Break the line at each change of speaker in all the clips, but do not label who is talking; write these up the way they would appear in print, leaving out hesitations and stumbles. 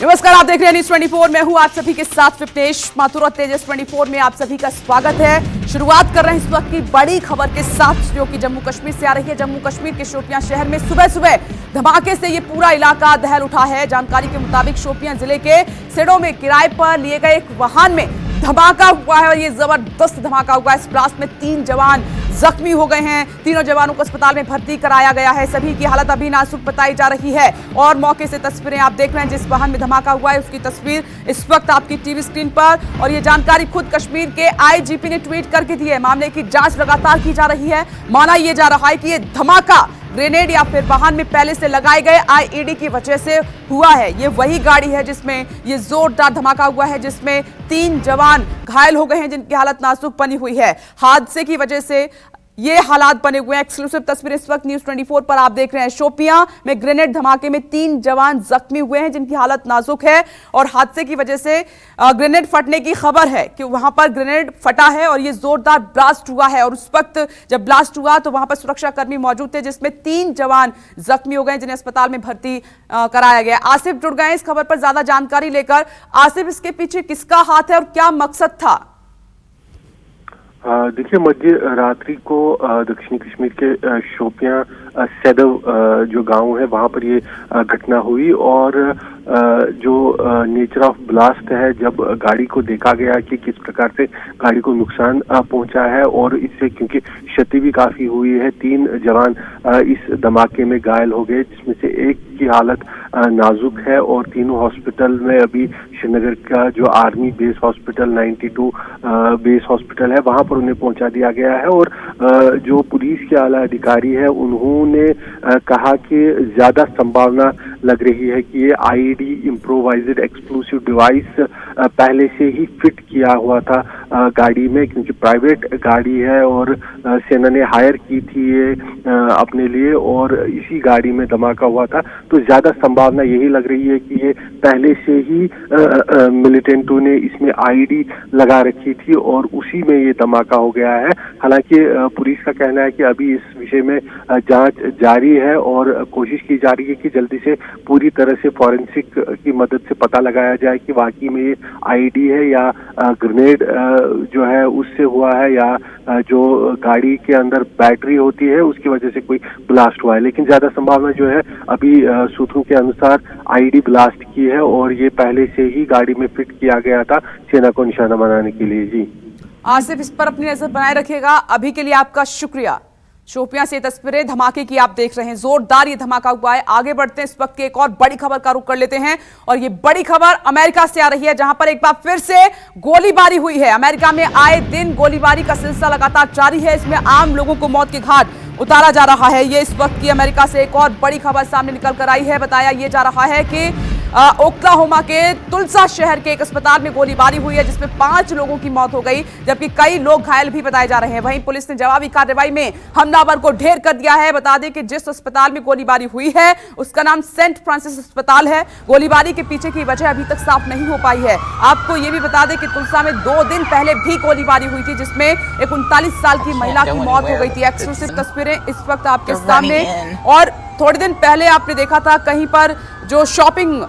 नमस्कार, आप देख रहे हैं न्यूज 24। मैं हूं आप सभी के साथ विपनेश माथुर और तेजस 24 में आप सभी का स्वागत है। शुरुआत कर रहे हैं इस वक्त की बड़ी खबर के साथ जो कि जम्मू कश्मीर से आ रही है। जम्मू कश्मीर के शोपियां शहर में सुबह सुबह धमाके से ये पूरा इलाका दहल उठा है। जानकारी के मुताबिक शोपियां जिले के सिडो में किराए पर लिए गए एक वाहन में धमाका हुआ है और ये जबरदस्त धमाका हुआ है। इस ब्लास्ट में 3 जवान जख्मी हो गए हैं। तीनों जवानों को अस्पताल में भर्ती कराया गया है। सभी की हालत अभी नाजुक बताई जा रही है और मौके से तस्वीरें आप देख रहे हैं। जिस वाहन में धमाका हुआ है उसकी तस्वीर इस वक्त आपकी टीवी स्क्रीन पर, और ये जानकारी खुद कश्मीर के आईजीपी ने ट्वीट करके दी है। मामले की जांच लगातार की जा रही है। माना यह जा रहा है कि ये धमाका ग्रेनेड या फिर वाहन में पहले से लगाए गए आईईडी की वजह से हुआ है। ये वही गाड़ी है जिसमें ये जोरदार धमाका हुआ है, जिसमें 3 जवान घायल हो गए हैं जिनकी हालत नाजुक बनी हुई है। हादसे की वजह से ये हालात बने हुए हैं। एक्सक्लूसिव तस्वीर इस वक्त न्यूज 24 पर आप देख रहे हैं। शोपियां में ग्रेनेड धमाके में 3 जवान जख्मी हुए हैं जिनकी हालत नाजुक है और हादसे की वजह से ग्रेनेड फटने की खबर है कि वहां पर ग्रेनेड फटा है और ये जोरदार ब्लास्ट हुआ है। और उस वक्त जब ब्लास्ट हुआ तो वहां पर सुरक्षा कर्मी मौजूद थे जिसमें 3 जवान जख्मी हो गए जिन्हें अस्पताल में भर्ती कराया गया। आसिफ जुड़ गए इस खबर पर ज्यादा जानकारी लेकर। आसिफ, इसके पीछे किसका हाथ है और क्या मकसद था?
देखिए, मध्य रात्रि को दक्षिणी कश्मीर के शोपियां सैदव जो गांव है वहां पर ये घटना हुई और जो नेचर ऑफ ब्लास्ट है, जब गाड़ी को देखा गया कि किस प्रकार से गाड़ी को नुकसान पहुंचा है और इससे क्योंकि क्षति भी काफी हुई है, 3 जवान इस धमाके में घायल हो गए जिसमें से एक की हालत नाजुक है और तीनों हॉस्पिटल में अभी श्रीनगर का जो army base hospital 92 base hospital है वहां पर उन्हें पहुंचा दिया गया है। और जो पुलिस के आला अधिकारी है उन्होंने कहा कि ज्यादा संभावना लग रही है कि ये आईईडी इम्प्रोवाइज्ड एक्सप्लोसिव डिवाइस पहले से ही फिट किया हुआ था गाड़ी में, क्योंकि प्राइवेट गाड़ी है और सेना ने हायर की थी ये अपने लिए और इसी गाड़ी में धमाका हुआ था। तो ज्यादा संभावना यही लग रही है कि ये पहले से ही मिलिटेंटों ने इसमें आईईडी लगा रखी थी और उसी में ये धमाका हो गया है। हालांकि पुलिस का कहना है कि अभी इस विषय में जांच जारी है और कोशिश की जा रही है कि जल्दी से पूरी तरह से फॉरेंसिक की मदद से पता लगाया जाए कि वाकई में ये आईईडी है या ग्रेनेड जो है उससे हुआ है या जो गाड़ी के अंदर बैटरी होती है उसकी वजह से कोई ब्लास्ट हुआ है। लेकिन ज्यादा संभावना जो है अभी सूत्रों के अनुसार आईईडी ब्लास्ट की है और ये पहले से ही गाड़ी में फिट किया गया था सेना को निशाना बनाने के लिए। जी
आसिफ, इस पर अपनी नजर बनाए रखिएगा। अभी के लिए आपका शुक्रिया। शोपियां से तस्वीरें धमाके की आप देख रहे हैं। जोरदार ये धमाका हुआ है। आगे बढ़ते हैं, इस वक्त की एक और बड़ी खबर का रुख कर लेते हैं और ये बड़ी खबर अमेरिका से आ रही है जहां पर एक बार फिर से गोलीबारी हुई है। अमेरिका में आए दिन गोलीबारी का सिलसिला लगातार जारी है। इसमें आम लोगों को मौत के घाट उतारा जा रहा है। ये इस वक्त की अमेरिका से एक और बड़ी खबर सामने निकल कर आई है। बताया ये जा रहा है कि ओक्लाहोमा के तुलसा शहर के एक अस्पताल में गोलीबारी हुई है जिसमें 5 लोगों की मौत हो गई जबकि कई लोग घायल भी बताए जा रहे हैं। वहीं पुलिस ने जवाबी कार्रवाई में हमलावर को ढेर कर दिया है। बता दें कि जिस अस्पताल में गोलीबारी हुई है उसका नाम सेंट फ्रांसिस अस्पताल है। गोलीबारी के पीछे की वजह अभी तक साफ नहीं हो पाई है। आपको यह भी बता दें कि तुलसा में 2 दिन पहले भी गोलीबारी हुई थी जिसमें एक 39 साल की महिला की मौत हो गई थी। एक्सक्लूसिव तस्वीरें इस वक्त आपके सामने। और थोड़े दिन पहले आपने देखा था कहीं पर जो शॉपिंग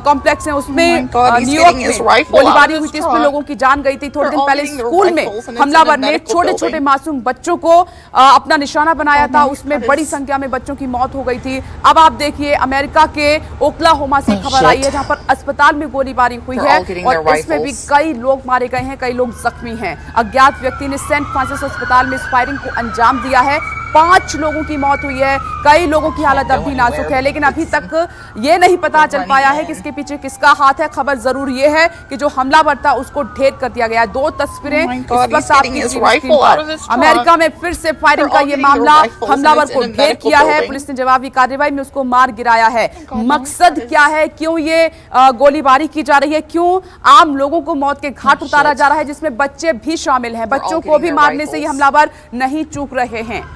कॉम्प्लेक्स है उसमें न्यूयॉर्क में गोलीबारी हुई थी, इसमें लोगों की जान गई थी। थोड़े दिन पहले स्कूल में हमलावर ने छोटे छोटे मासूम बच्चों को अपना निशाना बनाया था, उसमें बड़ी संख्या में बच्चों की मौत हो गई थी। अब आप देखिए अमेरिका के ओक्लाहोमा से खबर आई है जहां पर अस्पताल में गोलीबारी हुई है और इसमें भी कई लोग मारे गए हैं, कई लोग जख्मी हैं। अज्ञात व्यक्ति ने सेंट फ्रांसिस अस्पताल में इस फायरिंग को अंजाम दिया है। 5 लोगों की मौत हुई है, कई लोगों की हालत अब भी नाजुक है, लेकिन अभी तक ये नहीं पता चल पाया है कि इसके पीछे किसका हाथ है। खबर जरूर ये है कि जो हमलावर था उसको ढेर कर दिया गया है। 2 तस्वीरें इस वक्त आपकी स्क्रीन पर। अमेरिका में फिर से फायरिंग का ये मामला, हमलावर को ढेर किया है, पुलिस ने जवाबी कार्रवाई में उसको मार गिराया है। मकसद क्या है, क्यों ये गोलीबारी की जा रही है, क्यों आम लोगों को मौत के घाट उतारा जा रहा है जिसमें बच्चे भी शामिल हैं। बच्चों को भी मारने से ये हमलावर नहीं चूक रहे हैं।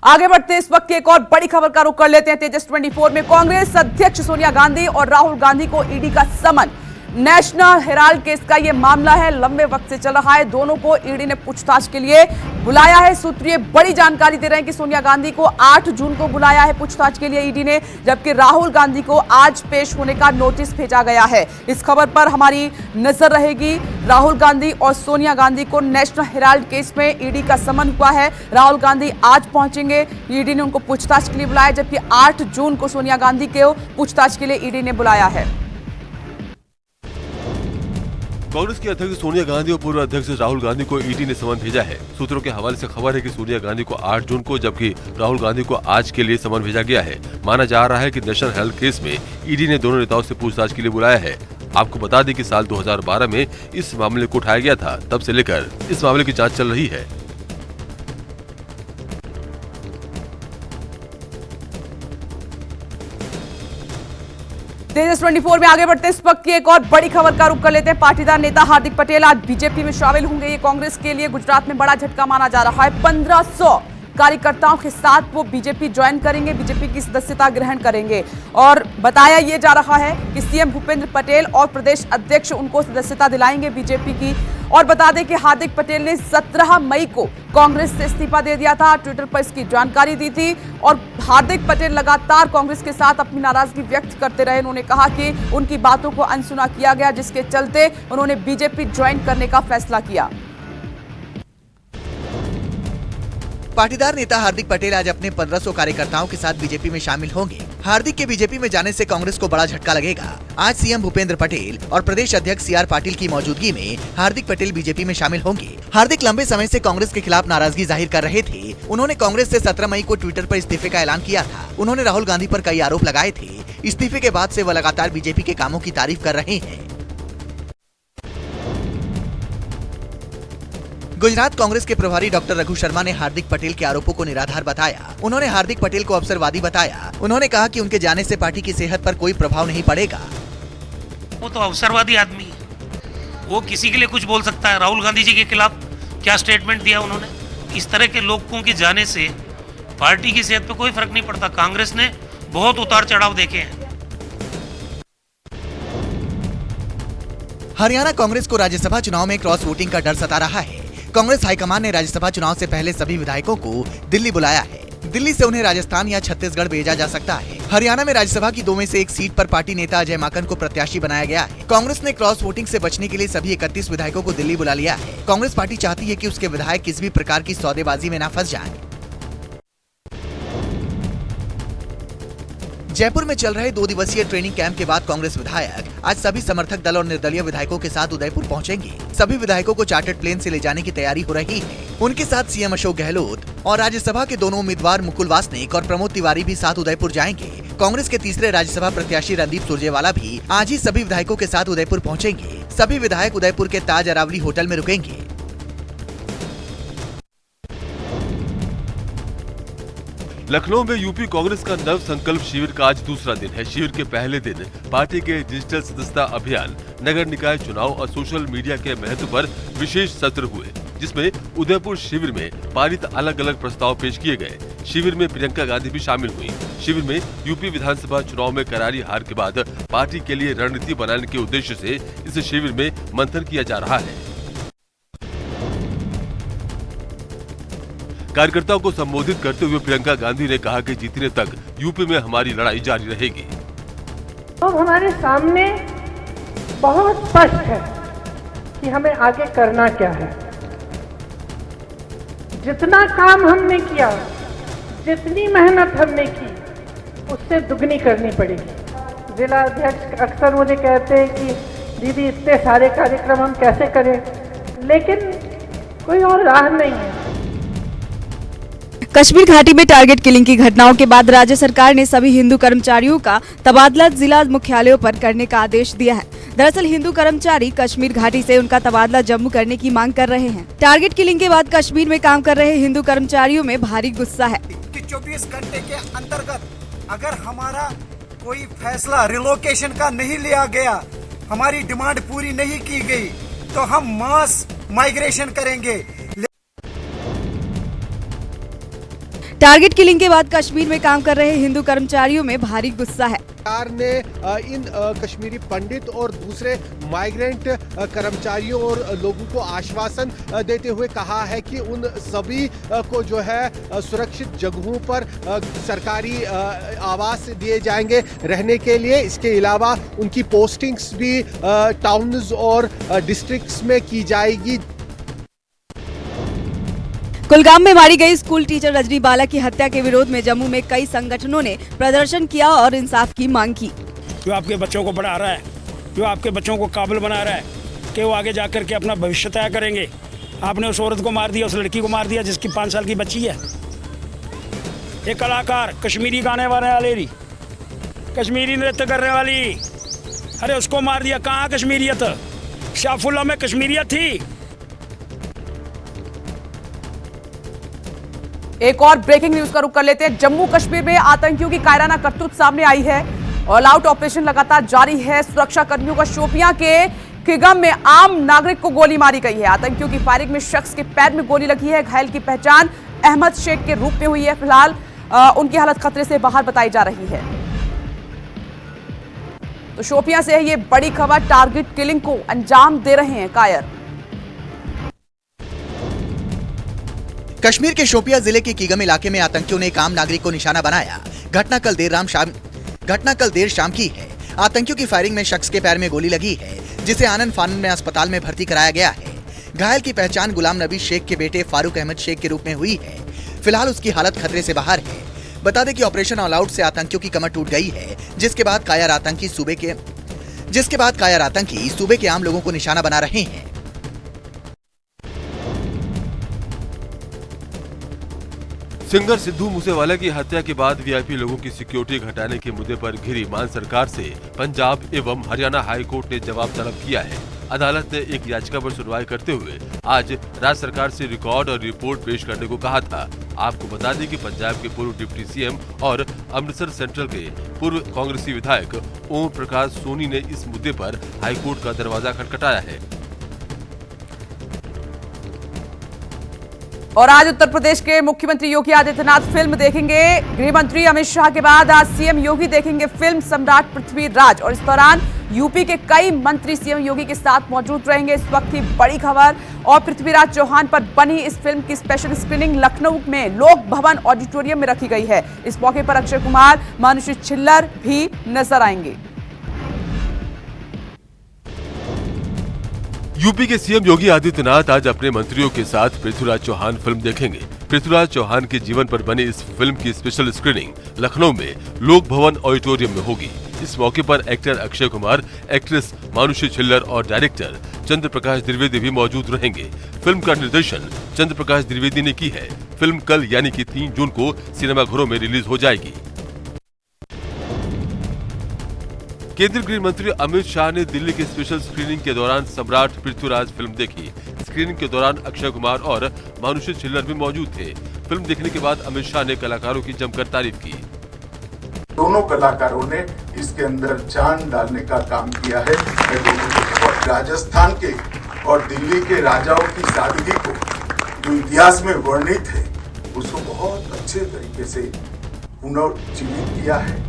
आगे बढ़ते हैं, इस वक्त की एक और बड़ी खबर का रुख कर लेते हैं तेजस 24 में। कांग्रेस अध्यक्ष सोनिया गांधी और राहुल गांधी को ईडी का समन। नेशनल हेराल्ड केस का यह मामला है, लंबे वक्त से चल रहा है। दोनों को ईडी ने पूछताछ के लिए बुलाया है। सूत्रीय बड़ी जानकारी दे रहे हैं कि सोनिया गांधी को 8 जून को बुलाया है पूछताछ के लिए ईडी ने, जबकि राहुल गांधी को आज पेश होने का नोटिस भेजा गया है। इस खबर पर हमारी नजर रहेगी। राहुल गांधी और सोनिया गांधी को नेशनल हेराल्ड केस में ईडी का समन हुआ है। राहुल गांधी आज पहुंचेंगे, ईडी ने उनको पूछताछ के लिए बुलाया, जबकि 8 जून को सोनिया गांधी को पूछताछ के लिए ईडी ने बुलाया है।
कांग्रेस की अध्यक्ष सोनिया गांधी और पूर्व अध्यक्ष राहुल गांधी को ईडी ने समन भेजा है। सूत्रों के हवाले से खबर है कि सोनिया गांधी को 8 जून को जबकि राहुल गांधी को आज के लिए समन भेजा गया है। माना जा रहा है कि नेशनल हेराल्ड केस में ईडी ने दोनों नेताओं से पूछताछ के लिए बुलाया है। आपको बता दें कि साल 2012 में इस मामले को उठाया गया था, तब से लेकर इस मामले की जाँच चल रही है।
तेजस 24 में आगे बढ़ते हैं। इस वक्त की एक और बड़ी खबर का रुख कर लेते हैं। पाटीदार नेता हार्दिक पटेल आज बीजेपी में शामिल होंगे। ये कांग्रेस के लिए गुजरात में बड़ा झटका माना जा रहा है। 1500 कार्यकर्ताओं के साथ वो बीजेपी ज्वाइन करेंगे, बीजेपी की सदस्यता ग्रहण करेंगे। और बताया ये जा रहा है कि सीएम भूपेंद्र पटेल और प्रदेश अध्यक्ष उनको सदस्यता दिलाएंगे बीजेपी की। और बता दें कि हार्दिक पटेल ने 17 मई को कांग्रेस से इस्तीफा दे दिया था, ट्विटर पर इसकी जानकारी दी थी। और हार्दिक पटेल लगातार कांग्रेस के साथ अपनी नाराजगी व्यक्त करते रहे। उन्होंने कहा कि उनकी बातों को अनसुना किया गया, जिसके चलते उन्होंने बीजेपी ज्वाइन करने का फैसला किया।
पाटीदार नेता हार्दिक पटेल आज अपने 1500 कार्यकर्ताओं के साथ बीजेपी में शामिल होंगे। हार्दिक के बीजेपी में जाने से कांग्रेस को बड़ा झटका लगेगा। आज सीएम भूपेंद्र पटेल और प्रदेश अध्यक्ष सीआर पाटिल की मौजूदगी में हार्दिक पटेल बीजेपी में शामिल होंगे। हार्दिक लंबे समय से कांग्रेस के खिलाफ नाराजगी जाहिर कर रहे थे। उन्होंने कांग्रेस से 17 मई को ट्विटर पर इस्तीफे का ऐलान किया था। उन्होंने राहुल गांधी पर कई आरोप लगाए थे। इस्तीफे के बाद से वह लगातार बीजेपी के कामों की तारीफ कर रहे हैं। गुजरात कांग्रेस के प्रभारी डॉक्टर रघु शर्मा ने हार्दिक पटेल के आरोपों को निराधार बताया। उन्होंने हार्दिक पटेल को अवसरवादी बताया। उन्होंने कहा कि उनके जाने से पार्टी की सेहत पर कोई प्रभाव नहीं पड़ेगा।
वो तो अवसरवादी आदमी है, वो किसी के लिए कुछ बोल सकता है। राहुल गांधी जी के खिलाफ क्या स्टेटमेंट दिया उन्होंने। इस तरह के लोगों के जाने से पार्टी की सेहत पर कोई फर्क नहीं पड़ता। कांग्रेस ने बहुत उतार चढ़ाव देखे हैं।
हरियाणा कांग्रेस को राज्यसभा चुनाव में क्रॉस वोटिंग का डर सता रहा है। कांग्रेस हाईकमान ने राज्यसभा चुनाव से पहले सभी विधायकों को दिल्ली बुलाया है। दिल्ली से उन्हें राजस्थान या छत्तीसगढ़ भेजा जा सकता है। हरियाणा में राज्यसभा की 2 में से 1 सीट पर पार्टी नेता अजय माकन को प्रत्याशी बनाया गया है। कांग्रेस ने क्रॉस वोटिंग से बचने के लिए सभी 31 विधायकों को दिल्ली बुला लिया है। कांग्रेस पार्टी चाहती है कि उसके विधायक किसी भी प्रकार की सौदेबाजी में न फंस जाएं। जयपुर में चल रहे 2 दिवसीय ट्रेनिंग कैंप के बाद कांग्रेस विधायक आज सभी समर्थक दल और निर्दलीय विधायकों के साथ उदयपुर पहुंचेंगे। सभी विधायकों को चार्टर्ड प्लेन से ले जाने की तैयारी हो रही है। उनके साथ सीएम अशोक गहलोत और राज्यसभा के दोनों उम्मीदवार मुकुल वासनिक और प्रमोद तिवारी भी साथ उदयपुर जाएंगे। कांग्रेस के तीसरे राज्यसभा प्रत्याशी रणदीप सुरजेवाला भी आज ही सभी विधायकों के साथ उदयपुर पहुँचेंगे। सभी विधायक उदयपुर के ताज अरावली होटल में रुकेंगे।
लखनऊ में यूपी कांग्रेस का नव संकल्प शिविर का आज दूसरा दिन है। शिविर के पहले दिन पार्टी के डिजिटल सदस्यता अभियान, नगर निकाय चुनाव और सोशल मीडिया के महत्व पर विशेष सत्र हुए, जिसमें उदयपुर शिविर में पारित अलग अलग प्रस्ताव पेश किए गए। शिविर में प्रियंका गांधी भी शामिल हुई। शिविर में यूपी विधानसभा चुनाव में करारी हार के बाद पार्टी के लिए रणनीति बनाने के उद्देश्य से इस शिविर में मंथन किया जा रहा है। कार्यकर्ताओं को संबोधित करते हुए प्रियंका गांधी ने कहा कि जीतने तक यूपी में हमारी लड़ाई जारी रहेगी।
तो हमारे सामने बहुत स्पष्ट है कि हमें आगे करना क्या है। जितना काम हमने किया, जितनी मेहनत हमने की, उससे दुगनी करनी पड़ेगी। जिला अध्यक्ष अक्सर मुझे कहते हैं कि दीदी इतने सारे कार्यक्रम हम कैसे करें, लेकिन कोई और राह नहीं है।
कश्मीर घाटी में टारगेट किलिंग की घटनाओं के बाद राज्य सरकार ने सभी हिंदू कर्मचारियों का तबादला जिला मुख्यालयों पर करने का आदेश दिया है। दरअसल हिंदू कर्मचारी कश्मीर घाटी से उनका तबादला जम्मू करने की मांग कर रहे हैं। टारगेट किलिंग के बाद कश्मीर में काम कर रहे हिंदू कर्मचारियों में भारी गुस्सा है
कि 24 घंटे के अंतर्गत अगर हमारा कोई फैसला रिलोकेशन का नहीं लिया गया, हमारी डिमांड पूरी नहीं की गई, तो हम मास माइग्रेशन करेंगे।
टारगेट किलिंग के बाद कश्मीर में काम कर रहे हिंदू कर्मचारियों में भारी गुस्सा है।
सरकार ने इन कश्मीरी पंडित और दूसरे माइग्रेंट कर्मचारियों और लोगों को आश्वासन देते हुए कहा है कि उन सभी को जो है सुरक्षित जगहों पर सरकारी आवास दिए जाएंगे रहने के लिए। इसके अलावा उनकी पोस्टिंग्स भी टाउन्स और डिस्ट्रिक्ट्स में की जाएगी।
कुलगाम में मारी गई स्कूल टीचर रजनी बाला की हत्या के विरोध में जम्मू में कई संगठनों ने प्रदर्शन किया और इंसाफ की मांग की।
जो आपके बच्चों को पढ़ा रहा है, जो आपके बच्चों को काबिल बना रहा है कि वो आगे जाकर के अपना भविष्य तय करेंगे, आपने उस औरत को मार दिया, उस लड़की को मार दिया जिसकी 5 साल की बच्ची है। एक कलाकार, कश्मीरी गाने वाली, कश्मीरी नृत्य करने वाली, अरे उसको मार दिया। कहाँ कश्मीरियत? शाहफुल्ला में कश्मीरियत थी।
एक और ब्रेकिंग न्यूज का रुख कर लेते हैं। जम्मू कश्मीर में आतंकियों की कायराना करतूत सामने आई है। ऑल आउट ऑपरेशन लगातार जारी है। सुरक्षा कर्मियों का शोपियां के किगम में आम नागरिक को गोली मारी गई है। आतंकियों की फायरिंग में शख्स के पैर में गोली लगी है। घायल की पहचान अहमद शेख के रूप में हुई है। फिलहाल उनकी हालत खतरे से बाहर बताई जा रही है। तो शोपियां से है ये बड़ी खबर। टारगेट किलिंग को अंजाम दे रहे हैं कायर।
कश्मीर के शोपिया जिले के कीगम इलाके में आतंकियों ने एक आम नागरिक को निशाना बनाया। घटना कल देर शाम की है। आतंकियों की फायरिंग में शख्स के पैर में गोली लगी है, जिसे आनंद फानन में अस्पताल में भर्ती कराया गया है। घायल की पहचान गुलाम नबी शेख के बेटे फारूक अहमद शेख के रूप में हुई है। फिलहाल उसकी हालत खतरे से बाहर है। बता दें कि ऑपरेशन ऑल आउट से आतंकियों की कमर टूट गई है, जिसके बाद कायर आतंकी सूबे के आम लोगों को निशाना बना रहे हैं।
सिंगर सिद्धू मूसेवाला की हत्या के बाद वीआईपी लोगों की सिक्योरिटी घटाने के मुद्दे पर घिरी मान सरकार से पंजाब एवं हरियाणा हाई कोर्ट ने जवाब तलब किया है। अदालत ने एक याचिका पर सुनवाई करते हुए आज राज्य सरकार से रिकॉर्ड और रिपोर्ट पेश करने को कहा था। आपको बता दें कि पंजाब के पूर्व डिप्टी सीएम और अमृतसर सेंट्रल के पूर्व कांग्रेसी विधायक ओम प्रकाश सोनी ने इस मुद्दे पर हाईकोर्ट का दरवाजा खटखटाया है।
और आज उत्तर प्रदेश के मुख्यमंत्री योगी आदित्यनाथ फिल्म देखेंगे। गृह मंत्री अमित शाह के बाद आज सीएम योगी देखेंगे फिल्म सम्राट पृथ्वीराज। और इस दौरान यूपी के कई मंत्री सीएम योगी के साथ मौजूद रहेंगे। इस वक्त की बड़ी खबर। और पृथ्वीराज चौहान पर बनी इस फिल्म की स्पेशल स्क्रीनिंग लखनऊ में लोक भवन ऑडिटोरियम में रखी गई है। इस मौके पर अक्षय कुमार, मानुषी छिल्लर भी नजर आएंगे।
यूपी के सीएम योगी आदित्यनाथ आज अपने मंत्रियों के साथ पृथ्वीराज चौहान फिल्म देखेंगे। पृथ्वीराज चौहान के जीवन पर बनी इस फिल्म की स्पेशल स्क्रीनिंग लखनऊ में लोक भवन ऑडिटोरियम में होगी। इस मौके पर एक्टर अक्षय कुमार, एक्ट्रेस मानुषी छिल्लर और डायरेक्टर चंद्र प्रकाश द्विवेदी भी मौजूद रहेंगे। फिल्म का निर्देशन चंद्र प्रकाश द्विवेदी ने की है। फिल्म कल यानी कि 3 जून को सिनेमाघरों में रिलीज हो जाएगी। केंद्रीय गृह मंत्री अमित शाह ने दिल्ली की स्पेशल स्क्रीनिंग के दौरान सम्राट पृथ्वीराज फिल्म देखी। स्क्रीनिंग के दौरान अक्षय कुमार और मानुषी छिल्लर भी मौजूद थे। फिल्म देखने के बाद अमित शाह ने कलाकारों की जमकर तारीफ की।
दोनों कलाकारों ने इसके अंदर जान डालने का काम किया है। और राजस्थान के और दिल्ली के राजाओं की सादगी को जो इतिहास में वर्णित है, उसको बहुत अच्छे तरीके से पुनर्जीवित किया है।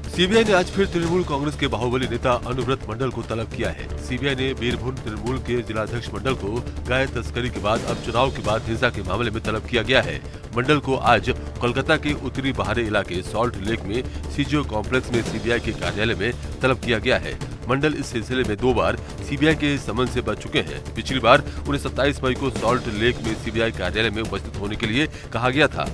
सीबीआई ने आज फिर तृणमूल कांग्रेस के बाहुबली नेता अनुव्रत मंडल को तलब किया है। सीबीआई ने बीरभूम तृणमूल के जिलाध्यक्ष मंडल को गाय तस्करी के बाद अब चुनाव के बाद हिंसा के मामले में तलब किया गया है। मंडल को आज कोलकाता के उत्तरी बाहरी इलाके सॉल्ट लेक में सीजीओ कॉम्प्लेक्स में सीबीआई के कार्यालय में तलब किया गया है। मंडल इस सिलसिले में 2 बार सीबीआई के समन से बच चुके हैं। पिछली बार उन्हें 27 मई को सॉल्ट लेक में सीबीआई कार्यालय में उपस्थित होने के लिए कहा गया था।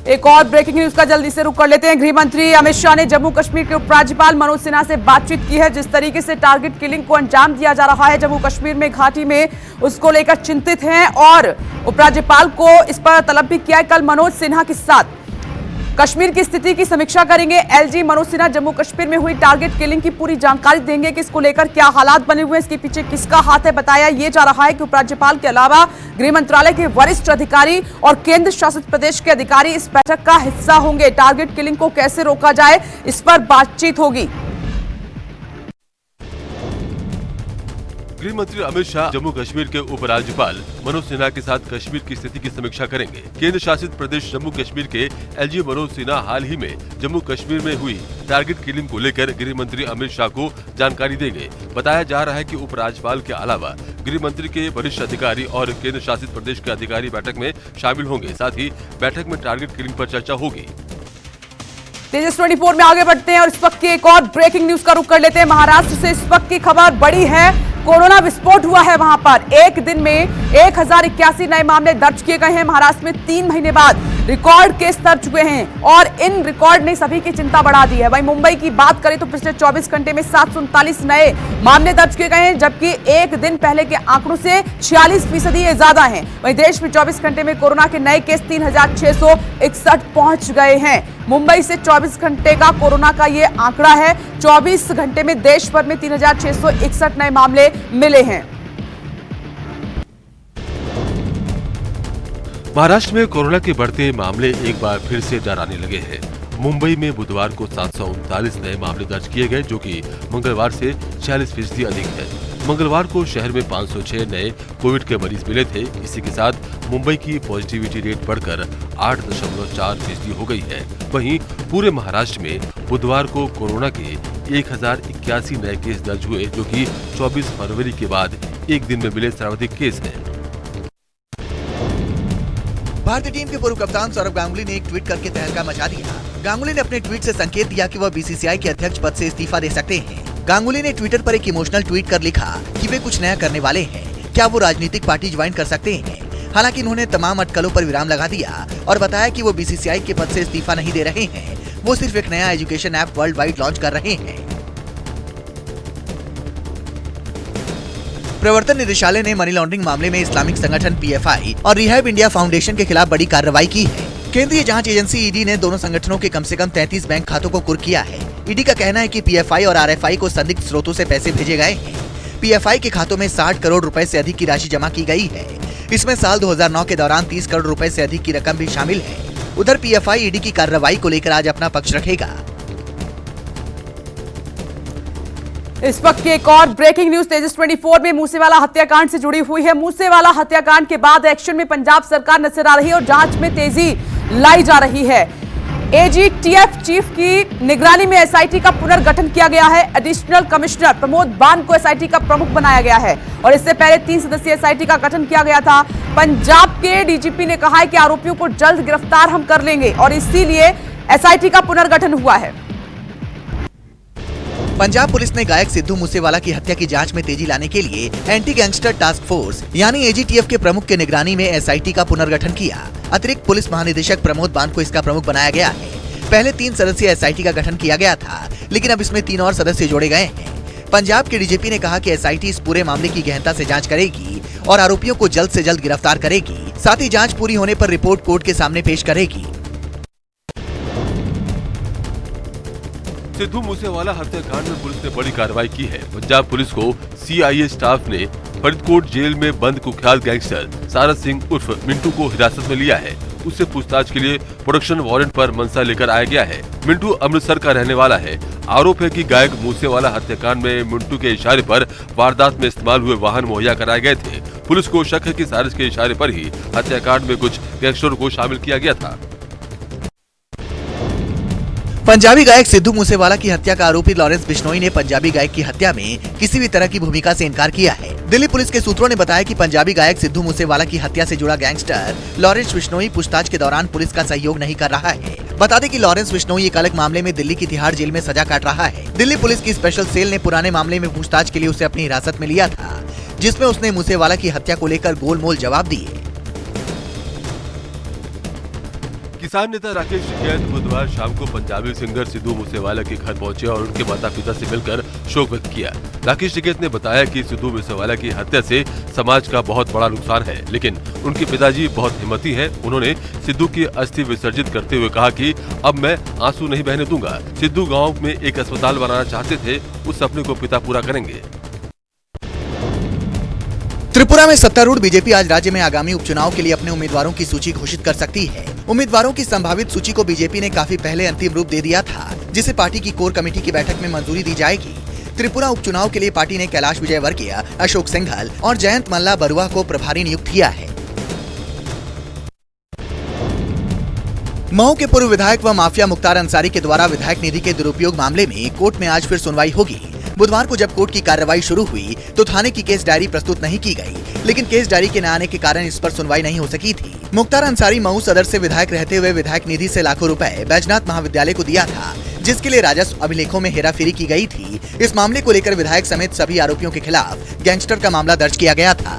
एक और ब्रेकिंग न्यूज का जल्दी से रुख कर लेते हैं। गृह मंत्री अमित शाह ने जम्मू कश्मीर के उपराज्यपाल मनोज सिन्हा से बातचीत की है। जिस तरीके से टारगेट किलिंग को अंजाम दिया जा रहा है जम्मू कश्मीर में घाटी में, उसको लेकर चिंतित हैं और उपराज्यपाल को इस पर तलब भी किया है। कल मनोज सिन्हा के साथ कश्मीर की स्थिति की समीक्षा करेंगे। एलजी मनोज सिन्हा जम्मू कश्मीर में हुई टारगेट किलिंग की पूरी जानकारी देंगे कि इसको लेकर क्या हालात बने हुए हैं, इसके पीछे किसका हाथ है। बताया ये जा रहा है कि उपराज्यपाल के अलावा गृह मंत्रालय के वरिष्ठ अधिकारी और केंद्र शासित प्रदेश के अधिकारी इस बैठक का हिस्सा होंगे। टारगेट किलिंग को कैसे रोका जाए, इस पर बातचीत होगी।
गृह मंत्री अमित शाह जम्मू कश्मीर के उपराज्यपाल मनोज सिन्हा के साथ कश्मीर की स्थिति की समीक्षा करेंगे। केंद्र शासित प्रदेश जम्मू कश्मीर के एलजी मनोज सिन्हा हाल ही में जम्मू कश्मीर में हुई टारगेट किलिंग को लेकर गृह मंत्री अमित शाह को जानकारी देंगे। बताया जा रहा है कि उपराज्यपाल के अलावा गृह मंत्री के वरिष्ठ अधिकारी और केंद्र शासित प्रदेश के अधिकारी बैठक में शामिल होंगे। साथ ही बैठक में टारगेट किलिंग पर चर्चा होगी।
तेजस 24 में आगे बढ़ते हैं और इस वक्त की एक और ब्रेकिंग न्यूज का रुख कर लेते हैं। महाराष्ट्र से इस वक्त की खबर बड़ी है। कोरोना विस्फोट हुआ है वहां पर। एक दिन में 1081 नए मामले दर्ज किए गए हैं। महाराष्ट्र में 3 महीने बाद रिकॉर्ड केस दर्ज हुए हैं और इन रिकॉर्ड ने सभी की चिंता बढ़ा दी है। वहीं मुंबई की बात करें तो पिछले 24 घंटे में 739 नए मामले दर्ज किए गए हैं, जबकि एक दिन पहले के आंकड़ों से 46% ये ज्यादा हैं। वहीं देश में 24 घंटे में कोरोना के नए केस 3661 पहुंच गए हैं। मुंबई से 24 घंटे का कोरोना का ये आंकड़ा है। 24 घंटे में देश भर में 3661 नए मामले मिले हैं।
महाराष्ट्र में कोरोना के बढ़ते मामले एक बार फिर से डराने लगे हैं। मुंबई में बुधवार को 739 नए मामले दर्ज किए गए, जो कि मंगलवार से 46% अधिक है। मंगलवार को शहर में 506 नए कोविड के मरीज मिले थे। इसी के साथ मुंबई की पॉजिटिविटी रेट बढ़कर 8.4% हो गई है। वहीं पूरे महाराष्ट्र में बुधवार को कोरोना के 1081 नए केस दर्ज हुए, जो कि 24 फरवरी के बाद एक दिन में मिले सर्वाधिक केस हैं।
भारतीय टीम के पूर्व कप्तान सौरव गांगुली ने एक ट्वीट करके तहलका मचा दिया। गांगुली ने अपने ट्वीट से संकेत दिया कि वह बीसीसीआई के अध्यक्ष पद से इस्तीफा दे सकते हैं। गांगुली ने ट्विटर पर एक इमोशनल ट्वीट कर लिखा कि वे कुछ नया करने वाले हैं। क्या वो राजनीतिक पार्टी ज्वाइन कर सकते हैं? हालांकि उन्होंने तमाम अटकलों पर विराम लगा दिया और बताया कि वो बीसीसीआई के पद से इस्तीफा नहीं दे रहे हैं। वो सिर्फ एक नया education app world wide launch कर रहे हैं। प्रवर्तन निदेशालय ने मनी लॉन्ड्रिंग मामले में इस्लामिक संगठन पीएफआई और रिहैब इंडिया फाउंडेशन के खिलाफ बड़ी कार्रवाई की है। केंद्रीय जांच एजेंसी ईडी ने दोनों संगठनों के कम से कम 33 बैंक खातों को कुर्क किया है। ईडी का कहना है कि पीएफआई और आरएफआई को संदिग्ध स्रोतों से पैसे भेजे गए हैं। पीएफआई के खातों में 60 करोड़ रुपए से अधिक की राशि जमा की गई है। इसमें साल 2009 के दौरान 30 करोड़ रुपए से अधिक की रकम भी शामिल है। उधर पीएफआई ईडी की कार्रवाई को लेकर आज अपना पक्ष रखेगा।
इस वक्त की एक और ब्रेकिंग न्यूज तेजस 24 में मूसेवाला हत्याकांड से जुड़ी हुई है। मूसेवाला हत्याकांड के बाद एक्शन में पंजाब सरकार नजर आ रही है और जांच में तेजी लाई जा रही है। एजीटीएफ चीफ की निगरानी में एसआईटी का पुनर्गठन किया गया है। एडिशनल कमिश्नर प्रमोद बान को एसआईटी का प्रमुख बनाया गया है और इससे पहले 3 सदस्यीय एसआईटी का गठन किया गया था। पंजाब के डीजीपी ने कहा है कि आरोपियों को जल्द गिरफ्तार हम कर लेंगे और इसीलिए एसआईटी का पुनर्गठन हुआ है।
पंजाब पुलिस ने गायक सिद्धू मूसेवाला की हत्या की जांच में तेजी लाने के लिए एंटी गैंगस्टर टास्क फोर्स यानी एजीटीएफ के प्रमुख के निगरानी में एसआईटी का पुनर्गठन किया। अतिरिक्त पुलिस महानिदेशक प्रमोद बान को इसका प्रमुख बनाया गया है। पहले 3 सदस्यीय एसआईटी का गठन किया गया था, लेकिन अब इसमें 3 और सदस्य जोड़े गए हैं। पंजाब के डीजीपी ने कहा कि एसआईटी इस पूरे मामले की गहनता से जांच करेगी और आरोपियों को जल्द से जल्द गिरफ्तार करेगी। साथ ही जांच पूरी होने पर रिपोर्ट कोर्ट के सामने पेश करेगी।
सिद्धू मूसेवाला हत्याकांड में पुलिस ने बड़ी कार्रवाई की है। पंजाब पुलिस को सीआईए स्टाफ ने फरीदकोट जेल में बंद कुख्यात गैंगस्टर सारस सिंह उर्फ मिंटू को हिरासत में लिया है। उससे पूछताछ के लिए प्रोडक्शन वारंट पर मंसा लेकर आया गया है। मिंटू अमृतसर का रहने वाला है। आरोप है कि गायक मूसेवाला हत्याकांड में मिंटू के इशारे पर वारदात में इस्तेमाल हुए वाहन मुहैया कराए गए थे। पुलिस को शक है कि सारस के इशारे पर ही हत्याकांड में कुछ गैंगस्टरों को शामिल किया गया था।
पंजाबी गायक सिद्धू मूसेवाला की हत्या का आरोपी लॉरेंस बिश्नोई ने पंजाबी गायक की हत्या में किसी भी तरह की भूमिका से इनकार किया है। दिल्ली पुलिस के सूत्रों ने बताया कि पंजाबी गायक सिद्धू मूसेवाला की हत्या से जुड़ा गैंगस्टर लॉरेंस बिश्नोई पूछताछ के दौरान पुलिस का सहयोग नहीं कर रहा है। बता दें कि लॉरेंस बिश्नोई एक अलग मामले में दिल्ली की तिहाड़ जेल में सजा काट रहा है। दिल्ली पुलिस की स्पेशल सेल ने पुराने मामले में पूछताछ के लिए उसे अपनी हिरासत में लिया था, जिसमें उसने मूसेवाला की हत्या को लेकर गोलमोल जवाब दिए।
किसान नेता राकेश टिकैत बुधवार शाम को पंजाबी सिंगर सिद्धू मूसेवाला के घर पहुंचे और उनके माता पिता से मिलकर शोक व्यक्त किया। राकेश टिकैत ने बताया कि सिद्धू मूसेवाला की हत्या से समाज का बहुत बड़ा नुकसान है, लेकिन उनके पिताजी बहुत हिम्मती हैं। उन्होंने सिद्धू की अस्थि विसर्जित करते हुए कहा कि अब मैं आंसू नहीं बहने दूंगा। सिद्धू गाँव में एक अस्पताल बनाना चाहते थे, उस सपने को पिता पूरा करेंगे।
त्रिपुरा में सत्तारूढ़ बीजेपी आज राज्य में आगामी उपचुनाव के लिए अपने उम्मीदवारों की सूची घोषित कर सकती है। उम्मीदवारों की संभावित सूची को बीजेपी ने काफी पहले अंतिम रूप दे दिया था, जिसे पार्टी की कोर कमेटी की बैठक में मंजूरी दी जाएगी। त्रिपुरा उपचुनाव के लिए पार्टी ने कैलाश विजयवर्गीय, अशोक सिंघल और जयंत मल्ला बरुआ को प्रभारी नियुक्त किया है। मऊ के पूर्व विधायक व माफिया मुख्तार अंसारी के द्वारा विधायक निधि के दुरुपयोग मामले में कोर्ट में आज फिर सुनवाई होगी। बुधवार को जब कोर्ट की कार्रवाई शुरू हुई तो थाने की केस डायरी प्रस्तुत नहीं की गई, लेकिन केस डायरी के न आने के कारण इस पर सुनवाई नहीं हो सकी थी। मुख्तार अंसारी मऊ सदर से विधायक रहते हुए विधायक निधि से लाखों रुपए बैजनाथ महाविद्यालय को दिया था, जिसके लिए राजस्व अभिलेखों में हेराफेरी की गई थी। इस मामले को लेकर विधायक समेत सभी आरोपियों के खिलाफ गैंगस्टर का मामला दर्ज किया गया था।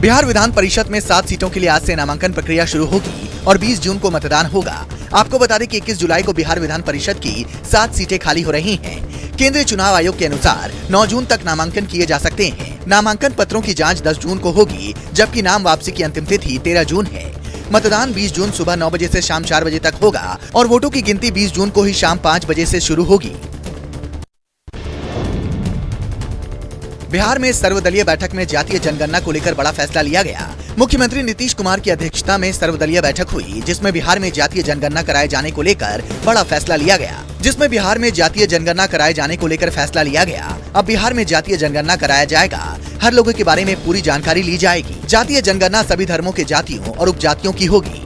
बिहार विधान परिषद में 7 सीटों के लिए आज से नामांकन प्रक्रिया शुरू होगी और 20 जून को मतदान होगा। आपको बता दें कि 21 जुलाई को बिहार विधान परिषद की 7 सीटें खाली हो रही हैं। केंद्रीय चुनाव आयोग के अनुसार 9 जून तक नामांकन किए जा सकते हैं। नामांकन पत्रों की जांच 10 जून को होगी, जबकि नाम वापसी की अंतिम तिथि 13 जून है। मतदान 20 जून सुबह 9 बजे से शाम 4 बजे तक होगा और वोटों की गिनती 20 जून को ही शाम 5 बजे से शुरू होगी। बिहार में सर्वदलीय बैठक में जातीय जनगणना को लेकर बड़ा फैसला लिया गया। मुख्यमंत्री नीतीश कुमार की अध्यक्षता में सर्वदलीय बैठक हुई, जिसमें बिहार में जातीय जनगणना कराए जाने को लेकर बड़ा फैसला लिया गया। अब बिहार में जातीय जनगणना कराया जाएगा। हर लोगों के बारे में पूरी जानकारी ली जाएगी। जातीय जनगणना सभी धर्मों के जातियों और उपजातियों की होगी।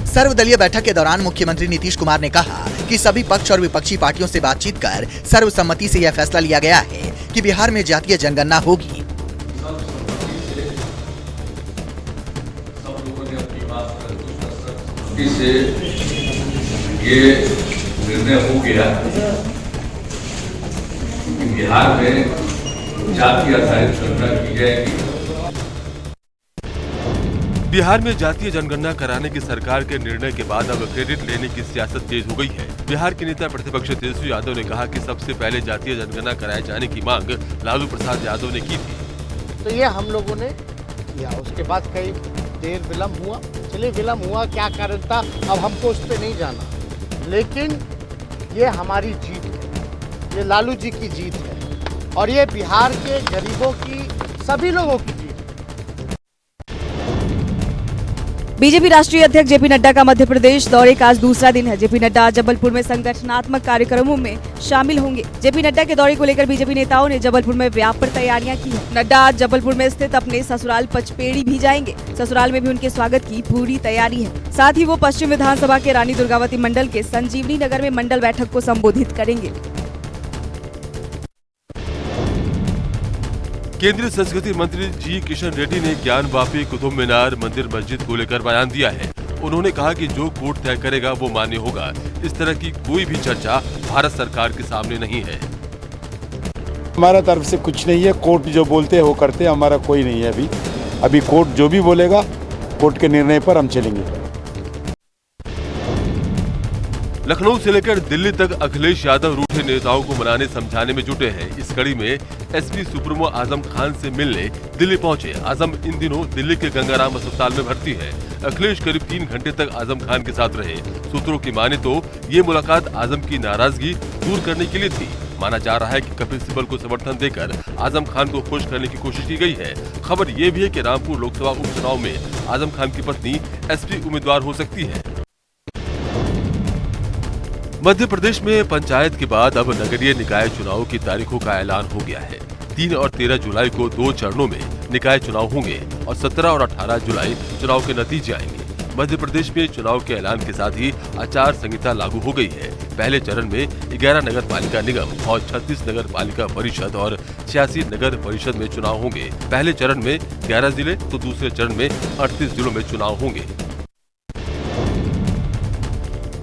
सर्वदलीय बैठक के दौरान मुख्यमंत्री नीतीश कुमार ने कहा कि सभी पक्ष और विपक्षी पार्टियों से बातचीत कर सर्वसम्मति से यह फैसला लिया गया है कि बिहार में जातीय जनगणना होगी।
से ये निर्णय हो गया कि बिहार में जातीय आधारित गणना की जाएगी।
बिहार में जातीय जनगणना कराने की सरकार के निर्णय के बाद अब क्रेडिट लेने की सियासत तेज हो गई है। बिहार के नेता प्रतिपक्ष तेजस्वी यादव ने कहा कि सबसे पहले जातीय जनगणना कराए जाने की मांग लालू प्रसाद यादव ने की थी।
तो ये हम लोगों ने किया, उसके बाद कई देर विलम्ब हुआ। चलिए विलम्ब हुआ, क्या कारण था अब हमको उस पर नहीं जाना, लेकिन ये हमारी जीत है, ये लालू जी की जीत है और ये बिहार के गरीबों की, सभी लोगों की जीत है।
बीजेपी राष्ट्रीय अध्यक्ष जेपी नड्डा का मध्य प्रदेश दौरे का आज दूसरा दिन है। जेपी नड्डा आज जबलपुर में संगठनात्मक कार्यक्रमों में शामिल होंगे। जेपी नड्डा के दौरे को लेकर बीजेपी नेताओं ने जबलपुर में व्यापक तैयारियां की है। नड्डा आज जबलपुर में स्थित अपने ससुराल पचपेड़ी भी जाएंगे। ससुराल में भी उनके स्वागत की पूरी तैयारी है। साथ ही वो पश्चिम विधानसभा के रानी दुर्गावती मंडल के संजीवनी नगर में मंडल बैठक को संबोधित करेंगे।
केंद्रीय संस्कृति मंत्री जी किशन रेड्डी ने ज्ञानवापी कुतुब मीनार मंदिर मस्जिद को लेकर बयान दिया है। उन्होंने कहा कि जो कोर्ट तय करेगा वो मान्य होगा। इस तरह की कोई भी चर्चा भारत सरकार के सामने नहीं है।
हमारा तरफ से कुछ नहीं है, कोर्ट जो बोलते हैं वो करते हैं, हमारा कोई नहीं है। अभी कोर्ट जो भी बोलेगा, कोर्ट के निर्णय पर हम चलेंगे।
लखनऊ से लेकर दिल्ली तक अखिलेश यादव रूठे नेताओं को मनाने समझाने में जुटे हैं। इस कड़ी में एसपी सुप्रीमो आजम खान से मिलने दिल्ली पहुंचे। आजम इन दिनों दिल्ली के गंगाराम अस्पताल में भर्ती है। अखिलेश करीब 3 घंटे तक आजम खान के साथ रहे। सूत्रों की माने तो ये मुलाकात आजम की नाराजगी दूर करने के लिए थी। माना जा रहा है कि कपिल सिब्बल को समर्थन देकर आजम खान को खुश करने की कोशिश की गई है। खबर ये भी है कि रामपुर लोकसभा उपचुनाव में आजम खान की पत्नी एसपी उम्मीदवार हो सकती है। मध्य प्रदेश में पंचायत के बाद अब नगरीय निकाय चुनाव की तारीखों का ऐलान हो गया है। 3 और 13 जुलाई को 2 चरणों में निकाय चुनाव होंगे और 17 और 18 जुलाई चुनाव के नतीजे आएंगे। मध्य प्रदेश में चुनाव के ऐलान के साथ ही आचार संहिता लागू हो गई है। पहले चरण में 11 नगर पालिका निगम और 36 नगर पालिका परिषद और 86 नगर परिषद में चुनाव होंगे। पहले चरण में 11 जिले तो दूसरे चरण में 38 जिलों में चुनाव होंगे।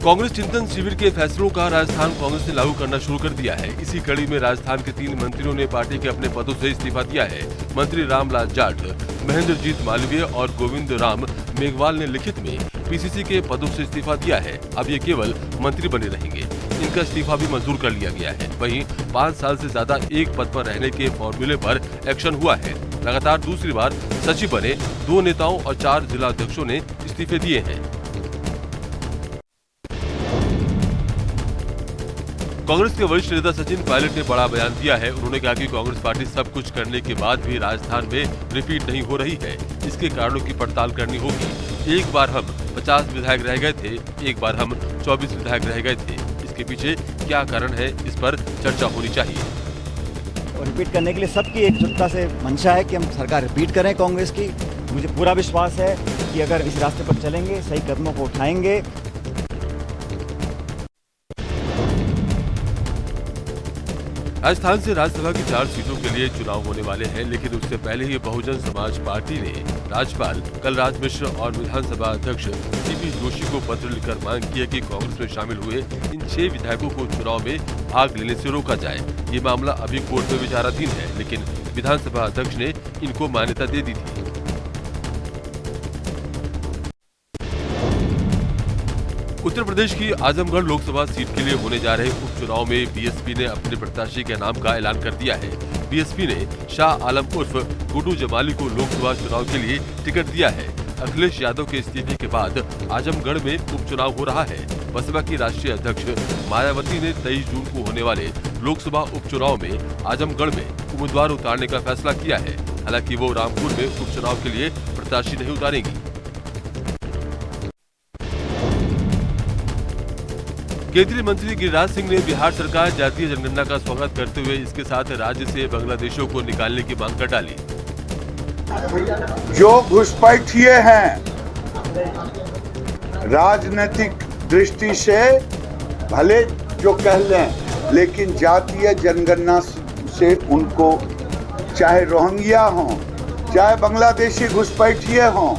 कांग्रेस चिंतन शिविर के फैसलों का राजस्थान कांग्रेस ने लागू करना शुरू कर दिया है। इसी कड़ी में राजस्थान के 3 मंत्रियों ने पार्टी के अपने पदों से इस्तीफा दिया है। मंत्री रामलाल जाट, महेंद्रजीत मालवीय और गोविंद राम मेघवाल ने लिखित में पीसीसी के पदों से इस्तीफा दिया है। अब ये केवल मंत्री बने रहेंगे। इनका इस्तीफा भी मंजूर कर लिया गया है। वहीं 5 साल से ज्यादा एक पद पर रहने के फॉर्मूले पर एक्शन हुआ है। लगातार दूसरी बार सचिव बने 2 नेताओं और 4 जिला अध्यक्षों ने इस्तीफे दिए हैं। कांग्रेस के वरिष्ठ नेता सचिन पायलट ने बड़ा बयान दिया है। उन्होंने कहा कि कांग्रेस पार्टी सब कुछ करने के बाद भी राजस्थान में रिपीट नहीं हो रही है। इसके कारणों की पड़ताल करनी होगी। एक बार हम 50 विधायक रह गए थे, एक बार हम 24 विधायक रह गए थे। इसके पीछे क्या कारण है, इस पर चर्चा होनी चाहिए।
और रिपीट करने के लिए सबकी एकजुटता से मंशा है कि हम सरकार रिपीट करें कांग्रेस की। मुझे पूरा विश्वास है कि अगर इस रास्ते पर चलेंगे, सही कदमों को उठाएंगे।
राजस्थान से राज्यसभा की 4 सीटों के लिए चुनाव होने वाले हैं, लेकिन उससे पहले ही बहुजन समाज पार्टी ने राज्यपाल कलराज मिश्र और विधानसभा अध्यक्ष सीपी जोशी को पत्र लिखकर मांग की है कि कांग्रेस में शामिल हुए इन 6 विधायकों को चुनाव में भाग लेने से रोका जाए। ये मामला अभी कोर्ट में विचाराधीन है, लेकिन विधानसभा अध्यक्ष ने इनको मान्यता दे दी थी। उत्तर प्रदेश की आजमगढ़ लोकसभा सीट के लिए होने जा रहे उपचुनाव में बीएसपी ने अपने प्रत्याशी के नाम का ऐलान कर दिया है। बीएसपी ने शाह आलम उर्फ गुड्डू जमाली को लोकसभा चुनाव के लिए टिकट दिया है। अखिलेश यादव के इस्तीफे के बाद आजमगढ़ में उपचुनाव हो रहा है। बसपा की राष्ट्रीय अध्यक्ष मायावती ने 23 जून को होने वाले लोकसभा उपचुनाव में आजमगढ़ में उम्मीदवार उतारने का फैसला किया है। हालांकि वो रामपुर में उपचुनाव के लिए प्रत्याशी नहीं उतारेंगी। केंद्रीय मंत्री गिरिराज सिंह ने बिहार सरकार जातीय जनगणना का स्वागत करते हुए इसके साथ राज्य से बांग्लादेशियों को निकालने की मांग कर डाली।
जो घुसपैठिए हैं, राजनीतिक दृष्टि से भले जो कह लें, लेकिन जातीय जनगणना से उनको, चाहे रोहिंग्या हों, चाहे बांग्लादेशी घुसपैठिए हों,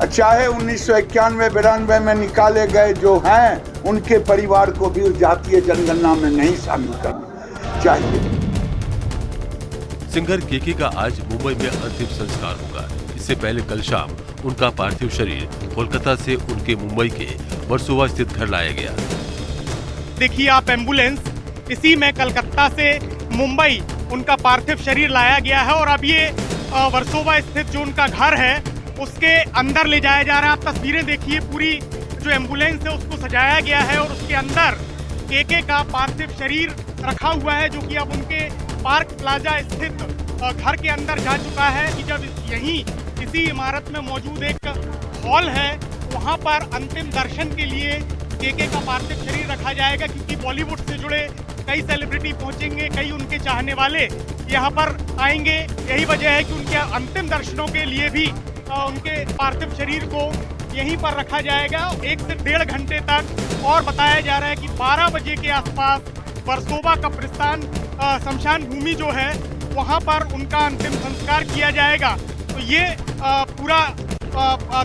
चाहे 1991-92 में निकाले गए जो हैं, उनके परिवार को भी जातीय जनगणना में नहीं शामिल करना चाहिए।
सिंगर केके का आज मुंबई में अंतिम संस्कार होगा। इससे पहले कल शाम उनका पार्थिव शरीर कोलकाता से उनके मुंबई के वर्सोवा स्थित घर लाया गया।
देखिए आप एम्बुलेंस, इसी में कलकत्ता से मुंबई उनका पार्थिव शरीर लाया गया है और अब ये वर्सोवा स्थित जो उनका घर है उसके अंदर ले जाया जा रहा है। आप तस्वीरें देखिए, पूरी जो एम्बुलेंस है उसको सजाया गया है और उसके अंदर केके का पार्थिव शरीर रखा हुआ है, जो कि अब उनके पार्क प्लाजा स्थित घर के अंदर जा चुका है। कि जब यहीं इसी इमारत में मौजूद एक हॉल है, वहां पर अंतिम दर्शन के लिए केके का पार्थिव शरीर रखा जाएगा, क्योंकि बॉलीवुड से जुड़े कई सेलिब्रिटी पहुंचेंगे, कई उनके चाहने वाले यहाँ पर आएंगे। यही वजह है कि उनके अंतिम दर्शनों के लिए भी उनके पार्थिव शरीर को यहीं पर रखा जाएगा 1 से 1.5 घंटे तक। और बताया जा रहा है कि 12 बजे के आसपास वर्सोवा कब्रिस्तान शमशान भूमि जो है वहां पर उनका अंतिम संस्कार किया जाएगा। तो ये पूरा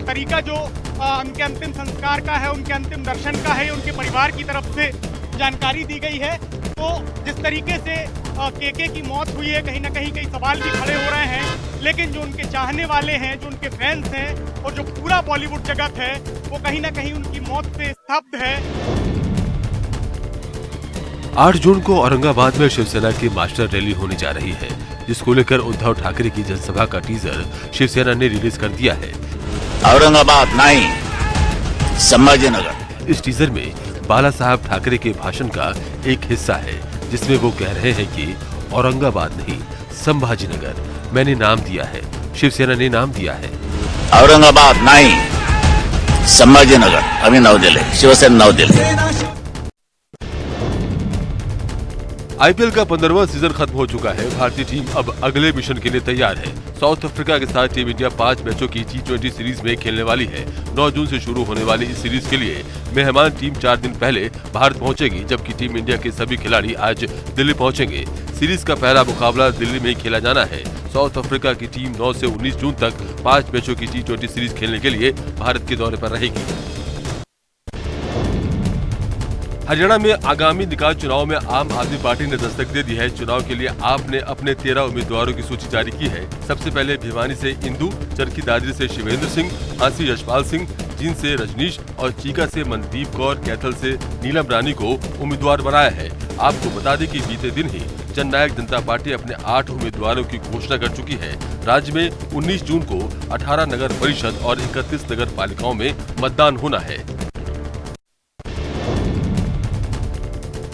तरीका जो उनके अंतिम संस्कार का है, उनके अंतिम दर्शन का है, उनके परिवार की तरफ से जानकारी दी गई है। तो जिस तरीके से केके की मौत हुई है, कहीं ना कहीं कई सवाल भी खड़े हो रहे हैं, लेकिन जो उनके चाहने वाले हैं, जो उनके फैंस हैं और जो पूरा बॉलीवुड जगत है, वो कहीं ना कहीं उनकी मौत से स्तब्ध है।
8 जून को औरंगाबाद में शिवसेना की मास्टर रैली होने जा रही है, जिसको लेकर उद्धव ठाकरे की जनसभा का टीजर शिवसेना ने रिलीज कर दिया है।
औरंगाबाद नहीं, संभाजीनगर।
इस टीजर में बाला साहब ठाकरे के भाषण का एक हिस्सा है, जिसमें वो कह रहे हैं कि औरंगाबाद नहीं, संभाजीनगर मैंने नाम दिया है, शिवसेना ने नाम दिया है।
औरंगाबाद नहीं, संभाजीनगर, अभी नव दिल्ली, शिवसेना नव दिल्ली।
आईपीएल का 15वां सीजन खत्म हो चुका है। भारतीय टीम अब अगले मिशन के लिए तैयार है। साउथ अफ्रीका के साथ टीम इंडिया 5 मैचों की T20 सीरीज में खेलने वाली है। 9 जून से शुरू होने वाली इस सीरीज के लिए मेहमान टीम 4 दिन पहले भारत पहुंचेगी, जबकि टीम इंडिया के सभी खिलाड़ी आज दिल्ली पहुंचेंगे। सीरीज का पहला मुकाबला दिल्ली में ही खेला जाना है। साउथ अफ्रीका की टीम 9 से 19 जून तक 5 मैचों की T20 सीरीज खेलने के लिए भारत के दौरे पर रहेगी। हरियाणा में आगामी निकाय चुनाव में आम आदमी पार्टी ने दस्तक दे दी है। चुनाव के लिए आप ने अपने 13 उम्मीदवारों की सूची जारी की है। सबसे पहले भिवानी से इंदु, चरखी दादरी से शिवेंद्र सिंह, हांसी यशपाल सिंह, जींद से रजनीश और चीका से मनदीप कौर, कैथल से नीलम रानी को उम्मीदवार बनाया है। आपको बता दें कि बीते दिन ही जननायक जनता पार्टी अपने 8 उम्मीदवारों की घोषणा कर चुकी है। राज्य में 19 जून को 18 नगर परिषद और 31 नगर पालिकाओं में मतदान होना है।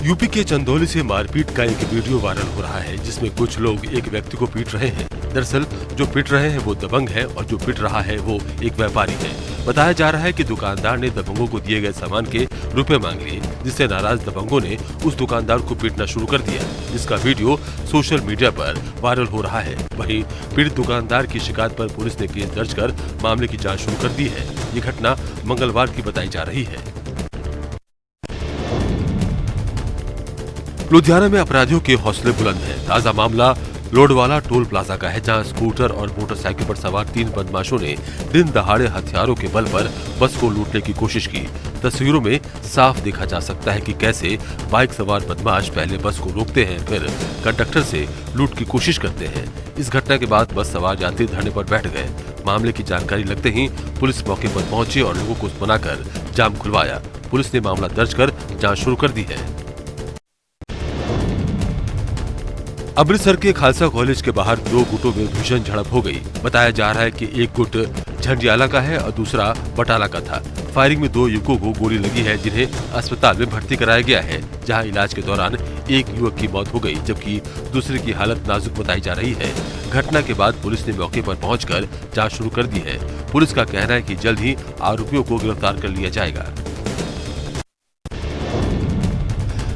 यूपी के चंदौली से मारपीट का एक वीडियो वायरल हो रहा है, जिसमें कुछ लोग एक व्यक्ति को पीट रहे हैं। दरअसल जो पीट रहे हैं वो दबंग है और जो पीट रहा है वो एक व्यापारी है। बताया जा रहा है कि दुकानदार ने दबंगों को दिए गए सामान के रुपए मांग लिए, जिससे नाराज दबंगों ने उस दुकानदार को पीटना शुरू कर दिया, जिसका वीडियो सोशल मीडिया पर वायरल हो रहा है। वहीं पीड़ित दुकानदार की शिकायत पर पुलिस ने केस दर्ज कर मामले की जांच शुरू कर दी है। ये घटना मंगलवार की बताई जा रही है। लुधियाना में अपराधियों के हौसले बुलंद हैं। ताजा मामला लोडवाला टोल प्लाजा का है, जहां स्कूटर और मोटरसाइकिल पर सवार 3 बदमाशों ने दिन दहाड़े हथियारों के बल पर बस को लूटने की कोशिश की। तस्वीरों में साफ देखा जा सकता है कि कैसे बाइक सवार बदमाश पहले बस को रोकते हैं, फिर कंडक्टर से लूट की कोशिश करते हैं। इस घटना के बाद बस सवार यात्री धरने पर बैठ गए। मामले की जानकारी लगते ही पुलिस मौके पर पहुंची और लोगों को मनाकर जाम खुलवाया। पुलिस ने मामला दर्ज कर जांच शुरू कर दी है। अमृतसर के खालसा कॉलेज के बाहर 2 गुटों में भीषण झड़प हो गई। बताया जा रहा है कि एक गुट झंडियाला का है और दूसरा बटाला का था। फायरिंग में 2 युवकों को गोली लगी है, जिन्हें अस्पताल में भर्ती कराया गया है, जहां इलाज के दौरान एक युवक की मौत हो गई, जबकि दूसरे की हालत नाजुक बताई जा रही है। घटना के बाद पुलिस ने मौके पर पहुंचकर जांच शुरू कर दी है। पुलिस का कहना है कि जल्द ही आरोपियों को गिरफ्तार कर लिया जाएगा।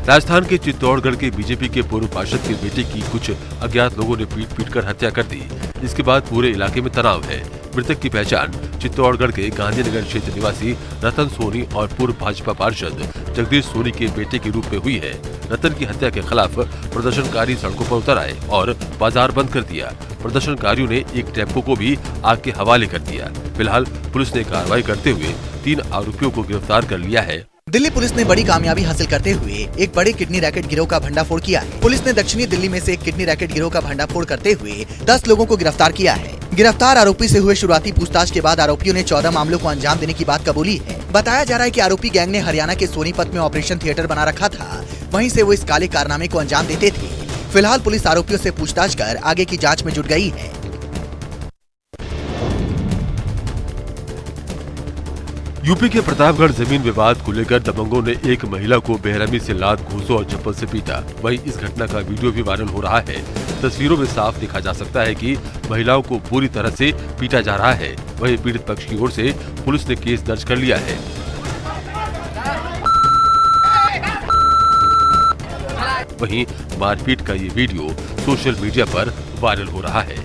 राजस्थान के चित्तौड़गढ़ के बीजेपी के पूर्व पार्षद के बेटे की कुछ अज्ञात लोगों ने पीट कर हत्या कर दी। इसके बाद पूरे इलाके में तनाव है। मृतक की पहचान चित्तौड़गढ़ के गांधीनगर क्षेत्र निवासी रतन सोनी और पूर्व भाजपा पार्षद जगदीश सोनी के बेटे के रूप में हुई है। रतन की हत्या के खिलाफ प्रदर्शनकारी सड़कों पर उतर आए और बाजार बंद कर दिया। प्रदर्शनकारियों ने एक टेम्पो को भी आग के हवाले कर दिया। फिलहाल पुलिस ने कार्रवाई करते हुए 3 आरोपियों को गिरफ्तार कर लिया है।
दिल्ली पुलिस ने बड़ी कामयाबी हासिल करते हुए एक बड़े किडनी रैकेट गिरोह का भंडाफोड़ किया है। पुलिस ने दक्षिणी दिल्ली में से एक किडनी रैकेट गिरोह का भंडाफोड़ करते हुए 10 लोगों को गिरफ्तार किया है। गिरफ्तार आरोपी से हुए शुरुआती पूछताछ के बाद आरोपियों ने 14 मामलों को अंजाम देने की बात कबूली है। बताया जा रहा है कि आरोपी गैंग ने हरियाणा के सोनीपत में ऑपरेशन थिएटर बना रखा था, वहीं से वो इस काले कारनामे को अंजाम देते थे। फिलहाल पुलिस आरोपियों से पूछताछ कर आगे की जाँच में जुट गयी है।
यूपी के प्रतापगढ़ जमीन विवाद को लेकर दबंगों ने एक महिला को बेरहमी से लात, घूंसों और चप्पल से पीटा। वहीं इस घटना का वीडियो भी वायरल हो रहा है। तस्वीरों में साफ देखा जा सकता है कि महिलाओं को पूरी तरह से पीटा जा रहा है। वहीं पीड़ित पक्ष की ओर से पुलिस ने केस दर्ज कर लिया है। वहीं मारपीट का ये वीडियो सोशल मीडिया पर वायरल हो रहा है।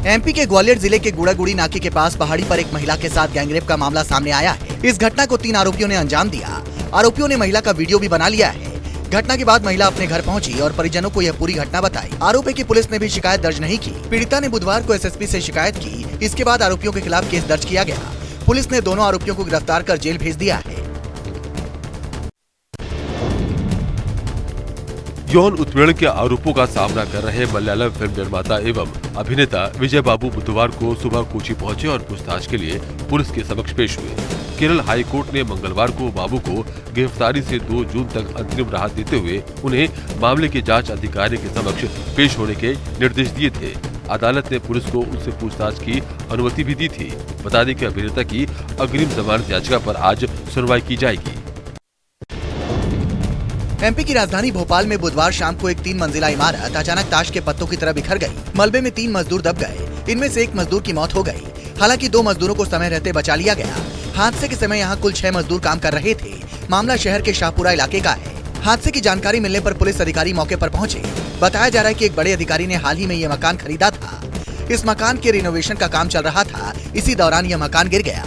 एमपी के ग्वालियर जिले के गुड़ागुड़ी नाके के पास पहाड़ी पर एक महिला के साथ गैंगरेप का मामला सामने आया है। इस घटना को 3 आरोपियों ने अंजाम दिया। आरोपियों ने महिला का वीडियो भी बना लिया है। घटना के बाद महिला अपने घर पहुंची और परिजनों को यह पूरी घटना बताई। आरोपी की पुलिस ने भी शिकायत दर्ज नहीं की। पीड़िता ने बुधवार को एसएसपी से शिकायत की। इसके बाद आरोपियों के खिलाफ केस दर्ज किया गया। पुलिस ने दोनों आरोपियों को गिरफ्तार कर जेल भेज दिया है।
यौन उत्पीड़न के आरोपों का सामना कर रहे मलयालम फिल्म निर्माता एवं अभिनेता विजय बाबू बुधवार को सुबह कोची पहुंचे और पूछताछ के लिए पुलिस के समक्ष पेश हुए। केरल हाई कोर्ट ने मंगलवार को बाबू को गिरफ्तारी से 2 जून तक अंतरिम राहत देते हुए उन्हें मामले के जांच अधिकारी के समक्ष पेश होने के निर्देश दिए थे। अदालत ने पुलिस को उनसे पूछताछ की अनुमति भी दी थी। बता दें कि अभिनेता की अग्रिम जमानत याचिका पर आज सुनवाई की जाएगी।
एमपी की राजधानी भोपाल में बुधवार शाम को एक 3 मंजिला इमारत अचानक ताश के पत्तों की तरह बिखर गई। मलबे में 3 मजदूर दब गए। इनमें से एक मजदूर की मौत हो गई। हालांकि 2 मजदूरों को समय रहते बचा लिया गया। हादसे के समय यहां कुल 6 मजदूर काम कर रहे थे। मामला शहर के शाहपुरा इलाके का है। हादसे की जानकारी मिलने पर पुलिस अधिकारी मौके पर पहुंचे। बताया जा रहा है कि एक बड़े अधिकारी ने हाल ही में यह मकान खरीदा था। इस मकान के रिनोवेशन का काम चल रहा था। इसी दौरान यह मकान गिर गया।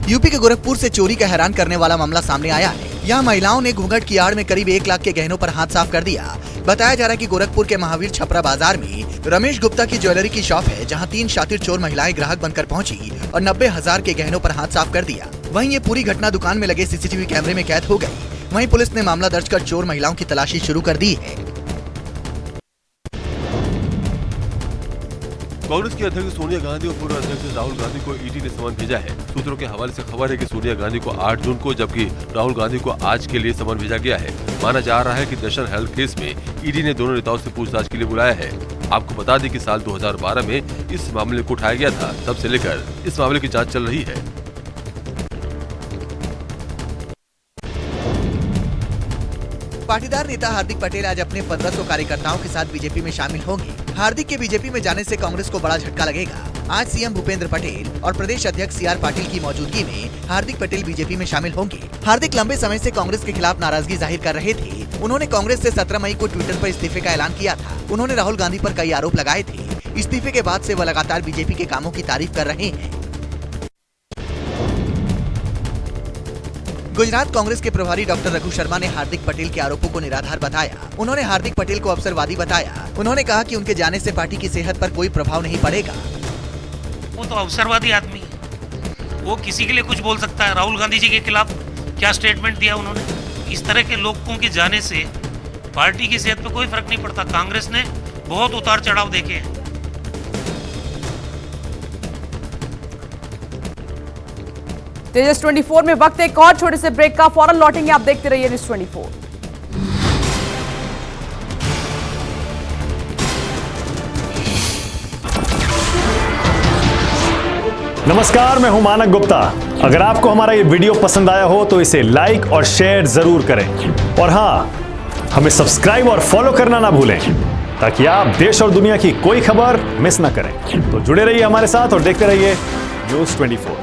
यूपी के गोरखपुर से चोरी का हैरान करने वाला मामला सामने आया है। यहाँ महिलाओं ने घूंघट की आड़ में करीब 1 लाख के गहनों पर हाथ साफ कर दिया। बताया जा रहा है कि गोरखपुर के महावीर छपरा बाजार में रमेश गुप्ता की ज्वेलरी की शॉप है, जहाँ 3 शातिर चोर महिलाएं ग्राहक बनकर पहुंची और 90,000 के गहनों पर हाथ साफ कर दिया। वहीं ये पूरी घटना दुकान में लगे सीसीटीवी कैमरे में कैद हो गई। वहीं पुलिस ने मामला दर्ज कर चोर महिलाओं की तलाशी शुरू कर दी है।
कांग्रेस की अध्यक्ष सोनिया गांधी और पूर्व अध्यक्ष राहुल गांधी को ईडी ने समन भेजा है। सूत्रों के हवाले से खबर है कि सोनिया गांधी को 8 जून को जबकि राहुल गांधी को आज के लिए समन भेजा गया है। माना जा रहा है कि दर्शन हेल्थ केस में ईडी ने दोनों नेताओं से पूछताछ के लिए बुलाया है। आपको बता दें कि साल 2012 में इस मामले को उठाया गया था। तब से लेकर इस मामले की जाँच चल रही है।
पाटीदार नेता हार्दिक पटेल आज अपने 1500 कार्यकर्ताओं के साथ बीजेपी में शामिल होंगे। हार्दिक के बीजेपी में जाने से कांग्रेस को बड़ा झटका लगेगा। आज सीएम भूपेंद्र पटेल और प्रदेश अध्यक्ष सीआर पाटिल की मौजूदगी में हार्दिक पटेल बीजेपी में शामिल होंगे। हार्दिक लंबे समय से कांग्रेस के खिलाफ नाराजगी जाहिर कर रहे थे। उन्होंने कांग्रेस से 17 मई को ट्विटर पर इस्तीफे का ऐलान किया था। उन्होंने राहुल गांधी पर कई आरोप लगाए थे। इस्तीफे के बाद से वह लगातार बीजेपी के कामों की तारीफ कर रहे हैं। गुजरात कांग्रेस के प्रभारी डॉक्टर रघु शर्मा ने हार्दिक पटेल के आरोपों को निराधार बताया। उन्होंने हार्दिक पटेल को अवसरवादी बताया। उन्होंने कहा कि उनके जाने से पार्टी की सेहत पर कोई प्रभाव नहीं पड़ेगा।
वो तो अवसरवादी आदमी है, वो किसी के लिए कुछ बोल सकता है। राहुल गांधी जी के खिलाफ क्या स्टेटमेंट दिया उन्होंने। इस तरह के लोगों के जाने से पार्टी की सेहत पे कोई फर्क नहीं पड़ता। कांग्रेस ने बहुत उतार चढ़ाव देखे हैं।
तेजस 24 में वक्त एक और छोटे से ब्रेक का, फौरन लौटेंगे। आप देखते रहिए न्यूज़ 24।
नमस्कार, मैं हूं मानक गुप्ता। अगर आपको हमारा ये वीडियो पसंद आया हो तो इसे लाइक और शेयर जरूर करें और हां, हमें सब्सक्राइब और फॉलो करना ना भूलें ताकि आप देश और दुनिया की कोई खबर मिस ना करें। तो जुड़े रहिए हमारे साथ और देखते रहिए न्यूज़ 24।